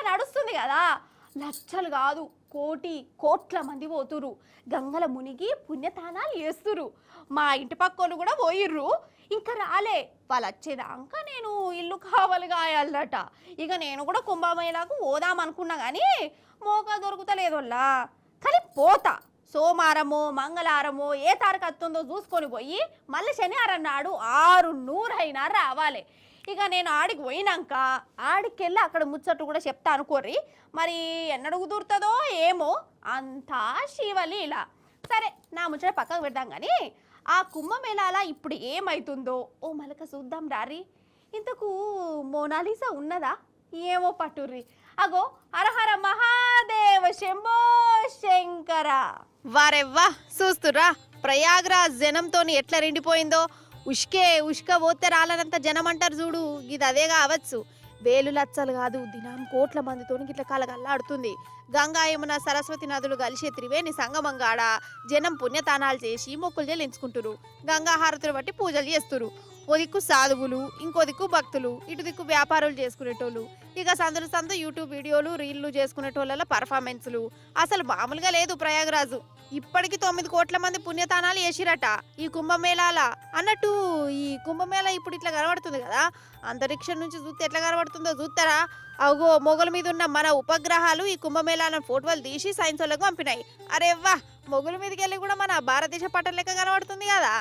నడుస్తుంది కదా, లక్షలు కాదు కోట్ల మంది పోతురు, గంగల మునిగి పుణ్యతానాలు చేస్తురు. మా ఇంటి పక్కోళ్ళు కూడా పోయిర్రు, ఇంకా రాలే. వాళ్ళు వచ్చేదాకా నేను ఇల్లు కావాలి కాయాలట. ఇక నేను కూడా కుంభమేళాకు పోదాం అనుకున్నా కానీ మోకా దొరుకుతలేదోళ్ళా. కానీ పోతా, సోమవారమో మంగళవారమో ఏ తారీఖు వస్తుందో చూసుకొని పోయి మళ్ళీ శనివారం నాడు 600 అయినా రావాలి. ఇక నేను ఆడికి పోయినాక ఆడికెళ్ళి అక్కడ ముచ్చట్టు కూడా చెప్తా అనుకోర్రి. మరి ఎన్నడు కుదురుతుందో ఏమో, అంతా శివలీల. సరే నా ముచ్చట పక్కకు పెడదాం కానీ ఆ కుంభమేళాల ఇప్పుడు ఏమవుతుందో ఓ మలక చూద్దాం రారి. ఇంతకు మోనాలిసా ఉన్నదా ఏమో పట్టుర్రి. అగో హరహర మహాదేవ శంభో శంకర. వారెవ్వా చూస్తురా ప్రయాగ్రాజ్ జనంతోని ఎట్లా రెండిపోయిందో. ఉష్క పోతే రాలనంత జనం అంటారు చూడు, ఇది అదే కావచ్చు. వేలు లచ్చలు కాదు, దినం కోట్ల మందితో ఇట్లా కలగల్లాడుతుంది. గంగా యమున సరస్వతి నదులు కలిసే త్రివేణి సంగమంగాడ జనం పుణ్యతానాలు చేసి మొక్కులు చెల్లించుకుంటురు, గంగా హారతులు బట్టి పూజలు చేస్తురు. ఓ దిక్కు సాధువులు, ఇంకో దిక్కు భక్తులు, ఇటు దిక్కు వ్యాపారులు చేసుకునేటోళ్ళు, ఇక సందు యూట్యూబ్ వీడియోలు రీళ్లు చేసుకునేటోళ్ళ పర్ఫార్మెన్స్లు. అసలు మామూలుగా లేదు ప్రయాగరాజు. ఇప్పటికి 9 కోట్ల మంది పుణ్యతానాలు చేసిరట ఈ కుంభమేళాల. అన్నట్టు ఈ కుంభమేళ ఇప్పుడు ఇట్లా కనబడుతుంది కదా, అంతరిక్షం నుంచి చూస్తే ఎట్లా కనబడుతుందో చూస్తారా. అవుగో మొగల మీద ఉన్న మన ఉపగ్రహాలు ఈ కుంభమేళాల ఫోటోలు తీసి సైన్స్ వాళ్ళకు పంపినాయి. అరే వా, మొగుల మీదకి వెళ్ళి కూడా మన భారతదేశ పట్టం లెక్క కనబడుతుంది కదా.